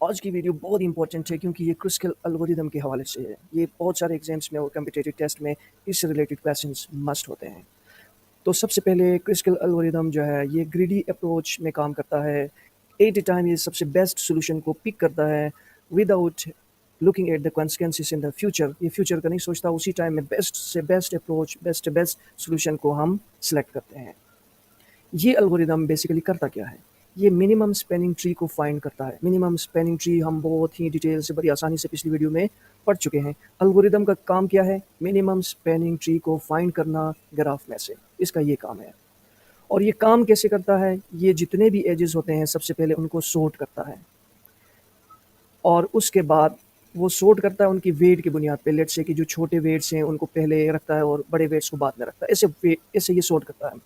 आज की वीडियो बहुत इंपॉर्टेंट है क्योंकि ये क्रिस्कल एल्गोरिदम के हवाले से है। ये बहुत सारे एग्जाम्स में और कम्पिटिटिव टेस्ट में इससे रिलेटेड क्वेश्चंस मस्ट होते हैं। तो सबसे पहले क्रिस्कल एल्गोरिदम जो है ये ग्रीडी अप्रोच में काम करता है। एट ए टाइम ये सबसे बेस्ट सोल्यूशन को पिक करता है without looking at the consequences in the future. ये फ्यूचर का नहीं सोचता, उसी टाइम में बेस्ट से बेस्ट अप्रोच, बेस्ट से बेस्ट सोल्यूशन को हम सिलेक्ट करते हैं। ये एल्गोरिदम बेसिकली करता क्या है? ये मिनिमम स्पैनिंग ट्री को फाइंड करता है। मिनिमम स्पैनिंग ट्री हम बहुत ही डिटेल से बड़ी आसानी से पिछली वीडियो में पढ़ चुके हैं। एल्गोरिदम का काम क्या है? मिनिमम स्पैनिंग ट्री को फाइंड करना ग्राफ में से, इसका ये काम है। और ये काम कैसे करता है? ये जितने भी एजेस होते हैं सबसे पहले उनको सॉर्ट करता है और उसके बाद वो सॉर्ट करता है उनकी वेट की बुनियाद पे। लेट्स से कि जो छोटे वेट्स हैं उनको पहले रखता है और बड़े वेट्स को बाद में रखता है। ऐसे ये सॉर्ट करता है।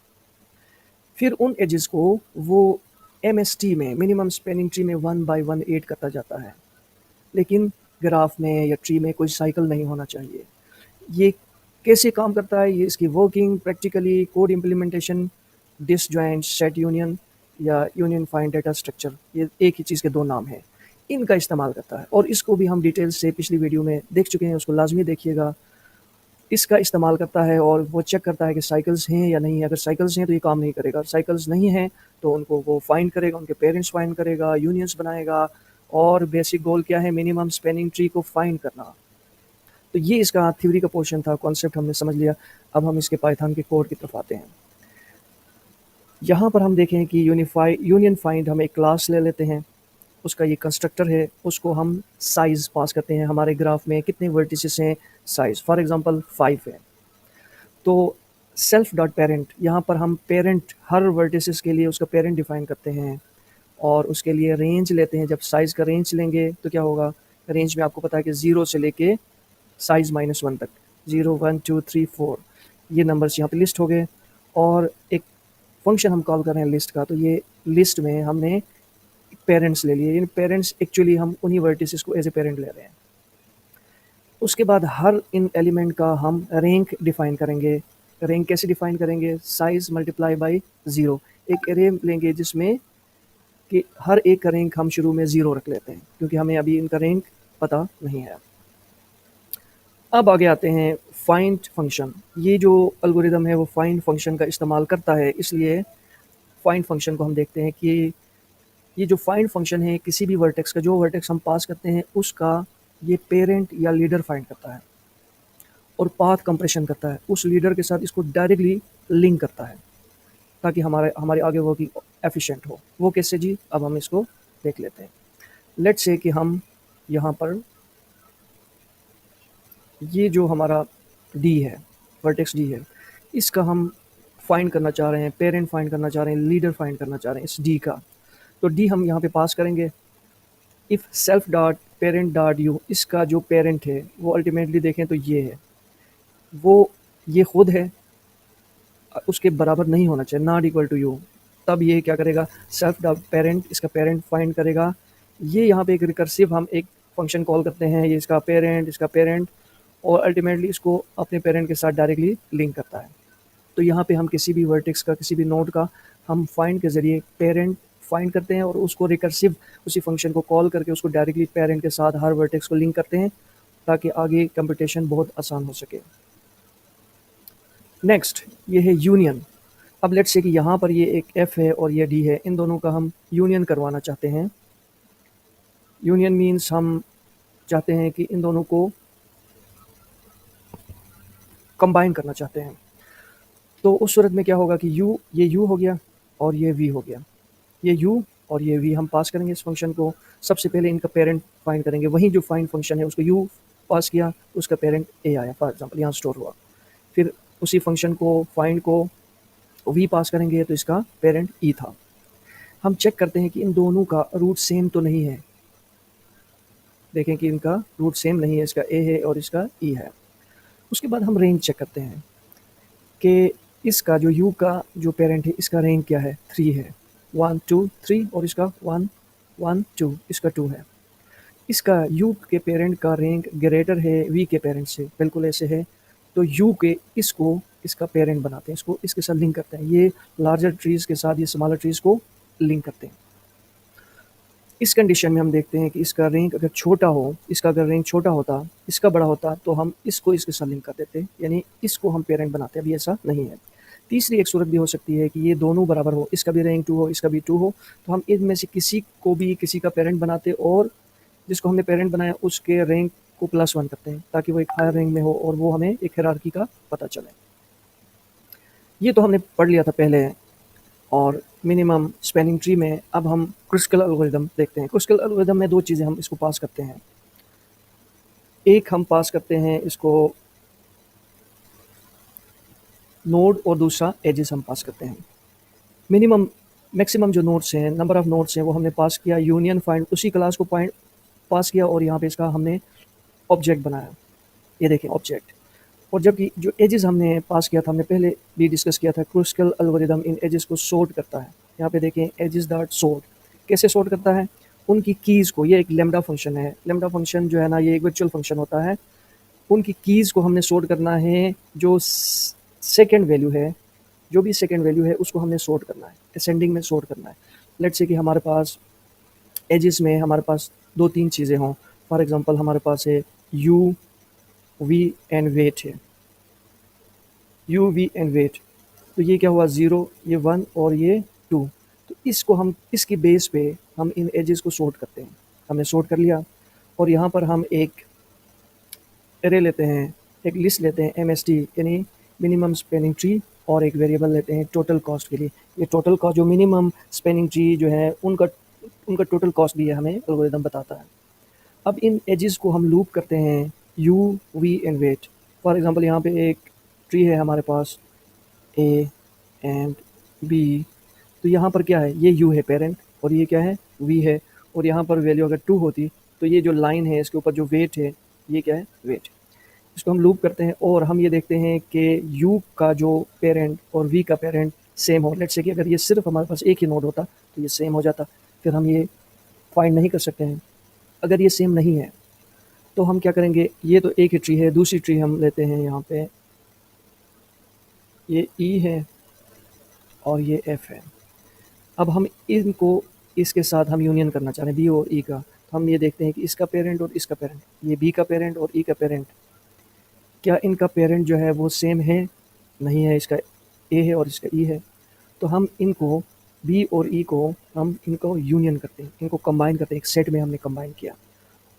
फिर उन एजेस को वो MST में, मिनिमम स्पैनिंग ट्री में 1 बाय 1 ऐड करता जाता है। लेकिन ग्राफ में या ट्री में कोई साइकिल नहीं होना चाहिए। ये कैसे काम करता है? ये इसकी working practically, code implementation, disjoint, set union या यूनियन फाइंड डाटा स्ट्रक्चर, ये एक ही चीज़ के दो नाम हैं। इनका इस्तेमाल करता है और इसको भी हम डिटेल से पिछली वीडियो में देख चुके हैं, उसको लाजमी देखिएगा। इसका इस्तेमाल करता है और वो चेक करता है कि साइकिल्स हैं या नहीं है। अगर साइकिल्स हैं तो ये काम नहीं करेगा, साइकिल्स नहीं हैं तो उनको वो फाइंड करेगा, उनके पेरेंट्स फाइंड करेगा, यूनियंस बनाएगा। और बेसिक गोल क्या है? मिनिमम स्पैनिंग ट्री को फाइंड करना। तो ये इसका थ्योरी का पोर्शन था, कॉन्सेप्ट हमने समझ लिया। अब हम इसके पाइथन के कोड की तरफ आते हैं। यहाँ पर हम देखें कि यूनियन फाइंड, हम एक क्लास ले लेते हैं, उसका ये कंस्ट्रक्टर है, उसको हम साइज़ पास करते हैं। हमारे ग्राफ में कितने वर्टिसेस हैं, साइज़ फॉर एग्जांपल 5 है। तो सेल्फ डॉट पेरेंट, यहाँ पर हम पेरेंट, हर वर्टिसेस के लिए उसका पेरेंट डिफाइन करते हैं और उसके लिए रेंज लेते हैं। जब साइज़ का रेंज लेंगे तो क्या होगा? रेंज में आपको पता है कि 0 से लेके साइज़ -1 तक, 0 1 2 3 4 ये नंबर्स यहाँ पे लिस्ट हो गए। और एक फंक्शन हम कॉल कर रहे हैं लिस्ट का, तो ये लिस्ट में हमने पेरेंट्स ले लिए। इन पेरेंट्स एक्चुअली हम उन्हीं वर्टिसेस को एज ए पेरेंट ले रहे हैं। उसके बाद हर इन एलिमेंट का हम रैंक डिफाइन करेंगे। रैंक कैसे डिफाइन करेंगे? Size multiply by 0। एक एरे लेंगे जिसमें कि हर एक का रैंक हम शुरू में 0 रख लेते हैं क्योंकि हमें अभी इनका रैंक पता नहीं है। अब आगे आते हैं फाइंड फंक्शन। ये जो एल्गोरिदम है वो फाइंड फंक्शन का इस्तेमाल करता है, इसलिए फाइंड फंक्शन को हम देखते हैं कि ये जो फाइंड फंक्शन है किसी भी वर्टेक्स का, जो वर्टेक्स हम पास करते हैं उसका ये पेरेंट या लीडर फाइंड करता है और पाथ कंप्रेशन करता है। उस लीडर के साथ इसको डायरेक्टली लिंक करता है ताकि हमारे हमारे आगे वर्किंग एफिशिएंट हो। वो कैसे जी? अब हम इसको देख लेते हैं। लेट्स से कि हम यहाँ पर ये जो हमारा डी है, वर्टेक्स डी है, इसका हम फाइंड करना चाह रहे हैं, पेरेंट फाइंड करना चाह रहे हैं, लीडर फाइंड करना चाह रहे हैं इस डी का। तो डी हम यहाँ पे पास करेंगे if self dot parent dot U. इसका जो पेरेंट है वो अल्टीमेटली देखें तो ये है, वो ये खुद है, उसके बराबर नहीं होना चाहिए, नॉट इक्वल टू यू। तब ये क्या करेगा? सेल्फ डॉट पेरेंट, इसका पेरेंट फाइंड करेगा। ये यहाँ पे एक रिकर्सिव हम एक फंक्शन कॉल करते हैं, ये इसका पेरेंट और अल्टीमेटली इसको अपने पेरेंट के साथ डायरेक्टली लिंक करता है। तो यहाँ पे हम किसी भी वर्टेक्स का, किसी भी नोड का हम फाइंड के ज़रिए पेरेंट फाइंड करते हैं और उसको रिकर्सिव उसी फंक्शन को कॉल करके उसको डायरेक्टली पेरेंट के साथ हर वर्टेक्स को लिंक करते हैं ताकि आगे कंप्यूटेशन बहुत आसान हो सके। नेक्स्ट ये है यूनियन। अब लेट्स से कि यहाँ पर ये एक एफ है और ये डी है, इन दोनों का हम यूनियन करवाना चाहते हैं। यूनियन मीन्स हम चाहते हैं कि इन दोनों को कंबाइन करना चाहते हैं। तो उस सूरत में क्या होगा कि ये यू हो गया और ये वी हो गया। ये यू और ये वी हम पास करेंगे इस फंक्शन को। सबसे पहले इनका पेरेंट फाइंड करेंगे, वहीं जो फाइंड फंक्शन है उसको यू पास किया, उसका पेरेंट ए आया फॉर एग्जांपल, यहाँ स्टोर हुआ। फिर उसी फंक्शन को फाइंड को वी पास करेंगे तो इसका पेरेंट ई था। हम चेक करते हैं कि इन दोनों का रूट सेम तो नहीं है। देखें कि इनका रूट सेम नहीं है, इसका ए है और इसका ई है। उसके बाद हम रेंज चेक करते हैं कि इसका जो यू का जो पेरेंट है इसका रैंक क्या है? 3 है, 1 2 3 और इसका 1 1 2, इसका 2 है। इसका यू के पेरेंट का रैंक ग्रेटर है वी के पेरेंट से, बिल्कुल ऐसे है। तो यू के इसको इसका पेरेंट बनाते हैं, इसको इसके साथ लिंक करते हैं। ये लार्जर ट्रीज़ के साथ ये स्मॉलर ट्रीज़ को लिंक करते हैं। इस कंडीशन में हम देखते हैं कि इसका रैंक अगर छोटा हो, इसका अगर रैंक छोटा होता, इसका बड़ा होता, तो हम इसको इसके साथ लिंक कर देते, यानी इसको हम पेरेंट बनाते। अभी ऐसा नहीं है। तीसरी एक सूरत भी हो सकती है कि ये दोनों बराबर हो, इसका भी रैंक 2 हो, इसका भी 2 हो, तो हम इनमें से किसी को भी किसी का पेरेंट बनाते और जिसको हमने पेरेंट बनाया उसके रैंक को +1 करते हैं, ताकि वो एक हायर रैंक में हो और वो हमें एक हायरार्की का पता चले। ये तो हमने पढ़ लिया था पहले। और मिनिमम स्पैनिंग ट्री में अब हम क्रुस्कल एल्गोरिदम देखते हैं। क्रुस्कल एल्गोरिदम में 2 चीज़ें हम इसको पास करते हैं। एक हम पास करते हैं इसको नोड और दूसरा एजेस हम पास करते हैं। मिनिमम मैक्सिमम जो नोड्स हैं, नंबर ऑफ नोड्स हैं, वो हमने पास किया, यूनियन फाइंड उसी क्लास को पॉइंट पास किया और यहाँ पे इसका हमने ऑब्जेक्ट बनाया। ये देखें ऑब्जेक्ट। और जबकि जो एजेस हमने पास किया था, हमने पहले भी डिस्कस किया था, क्रुस्कल एल्गोरिदम इन एजेस को सॉर्ट करता है। यहाँ पे देखें एजेस डॉट सॉर्ट कैसे सॉर्ट करता है, उनकी कीज़ को, ये एक लैम्डा फंक्शन है। लैम्डा फंक्शन जो है ना, ये एक वर्चुअल फंक्शन होता है। उनकी कीज़ को हमने सॉर्ट करना है, जो सेकेंड वैल्यू है, जो भी सेकेंड वैल्यू है उसको हमने सॉर्ट करना है, असेंडिंग में सॉर्ट करना है। लेट्स से कि हमारे पास एजेस में हमारे पास 2-3 चीज़ें हों। फॉर एग्जांपल हमारे पास है यू, वी एंड वेट है। यू, वी एंड वेट, तो ये क्या हुआ 0, ये 1 और ये 2। तो इसको हम इसकी बेस पे हम इन एजेस को सॉर्ट करते हैं। हमने सॉर्ट कर लिया और यहाँ पर हम एक एरे लेते हैं, एक लिस्ट लेते हैं MST, यानी मिनिमम स्पैनिंग ट्री, और एक वेरिएबल लेते हैं टोटल कॉस्ट के लिए। ये टोटल कॉस्ट जो मिनिमम स्पैनिंग ट्री जो है उनका उनका टोटल कॉस्ट भी है, हमें एल्गोरिदम बताता है। अब इन एजेस को हम लूप करते हैं u, v and weight. For example यहाँ पे एक ट्री है हमारे पास ए एंड बी, तो यहाँ पर क्या है, ये यू है पेरेंट और ये क्या है, वी है। और यहाँ पर वैल्यू अगर 2 होती तो ये जो लाइन है इसके ऊपर जो वेट है, ये क्या है, वेट। इसको हम लूप करते हैं और हम ये देखते हैं कि यू का जो पेरेंट और वी का पेरेंट सेम हो। लेट्स से कि अगर ये सिर्फ हमारे पास एक ही नोड होता तो ये सेम हो जाता, फिर हम ये फाइंड नहीं कर सकते हैं। अगर ये सेम नहीं है तो हम क्या करेंगे, ये तो एक ही ट्री है, दूसरी ट्री हम लेते हैं, यहाँ पे ये ई है और ये एफ है। अब हम इनको इसके साथ हम यूनियन करना चाह रहे हैं, बी और ई का। तो हम ये देखते हैं कि इसका पेरेंट और इसका पेरेंट, ये बी का पेरेंट और ई का पेरेंट, क्या इनका पेरेंट जो है वो सेम है, नहीं है, इसका ए है और इसका ई है। तो हम इनको बी और ई को हम इनको यूनियन करते हैं, इनको कंबाइन करते हैं, एक सेट में हमने कंबाइन किया।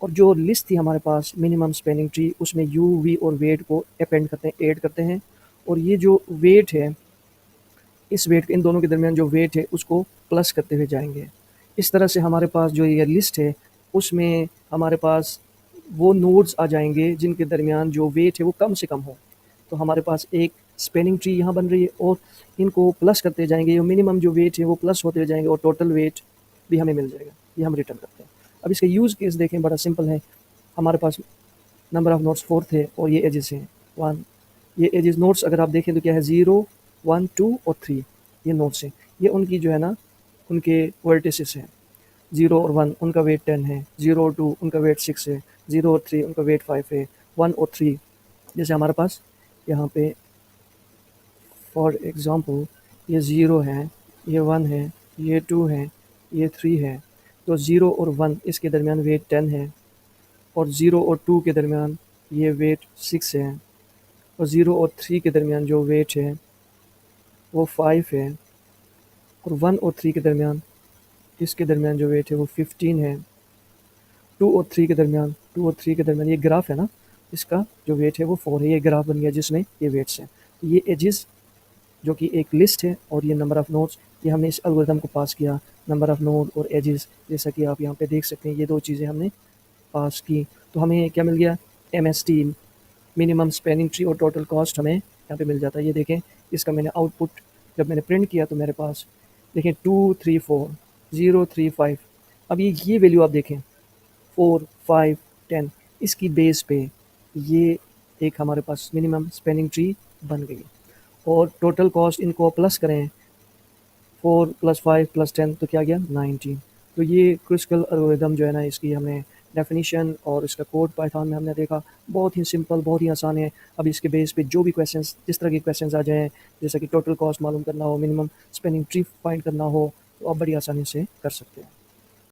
और जो लिस्ट थी हमारे पास मिनिमम स्पैनिंग ट्री, उसमें यू, वी और वेट को अपेंड करते हैं, ऐड करते हैं। और ये जो वेट है, इस वेट, इन दोनों के दरमियान जो वेट है उसको प्लस करते हुए जाएंगे। इस तरह से हमारे पास जो ये लिस्ट है उसमें हमारे पास वो नोड्स आ जाएंगे जिनके दरमियान जो वेट है वो कम से कम हो। तो हमारे पास एक स्पैनिंग ट्री यहाँ बन रही है और इनको प्लस करते जाएंगे, ये मिनिमम जो वेट है वो प्लस होते जाएंगे और टोटल वेट भी हमें मिल जाएगा। ये हम रिटर्न करते हैं। अब इसका यूज़ केस देखें, बड़ा सिंपल है। हमारे पास नंबर ऑफ़ नोड्स 4 थे और ये एजेस हैं 1। ये एजेस नोड्स अगर आप देखें तो क्या है, 0, 1, 2 और 3, ये नोड्स हैं। ये उनकी जो है ना, उनके वर्टिसेस हैं। 0 और 1 उनका वेट 10 है, 0 और 2 उनका वेट 6 है, 0 और 3 उनका वेट 5 है, 1 और 3 जैसे हमारे पास यहाँ पे फॉर एग्ज़ाम्पल ये 0 है, ये 1 है, ये 2 है, ये 3 है। तो 0 और 1 इसके दरमियान वेट 10 है और 0 और 2 के दरमियान ये वेट 6 है और 0 और 3 के दरमियान जो वेट है वो 5 है और 1 और 3 के दरमियान, इसके दरमियान जो वेट है वो 15 है। 2 और 3 के दरमियान ये ग्राफ है ना, इसका जो वेट है वो 4 है। ये ग्राफ बन गया जिसमें ये वेट्स हैं। तो ये एजेस जो कि एक लिस्ट है और ये नंबर ऑफ़ नोड्स, ये हमने इस एल्गोरिथम को पास किया। नंबर ऑफ़ नोड और एजेस, जैसा कि आप यहाँ पे देख सकते हैं, ये 2 चीज़ें हमने पास की। तो हमें क्या मिल गया, MST, मिनिमम स्पैनिंग ट्री, और टोटल कॉस्ट हमें यहाँ पे मिल जाता है। ये देखें, इसका मैंने आउटपुट जब मैंने प्रिंट किया तो मेरे पास देखें 2, 3, 4, 0, 3, 5। अब ये वैल्यू आप देखें 4, 5, 10, इसकी बेस पे ये एक हमारे पास मिनिमम स्पैनिंग ट्री बन गई। और टोटल कॉस्ट इनको प्लस करें, 4 + 5 + 10 तो क्या गया 19। तो ये क्रुस्कल एल्गोरिथम जो है ना, इसकी हमने डेफिनेशन और इसका कोड पाइथन में हमने देखा, बहुत ही सिंपल, बहुत ही आसान है। अब इसके बेस पे जो भी क्वेश्चंस, जिस तरह के क्वेश्चंस आ जाएँ, जैसा कि टोटल कॉस्ट मालूम करना हो, मिनिमम स्पेनिंग ट्री फाइंड करना हो, तो आप बड़ी आसानी से कर सकते हैं।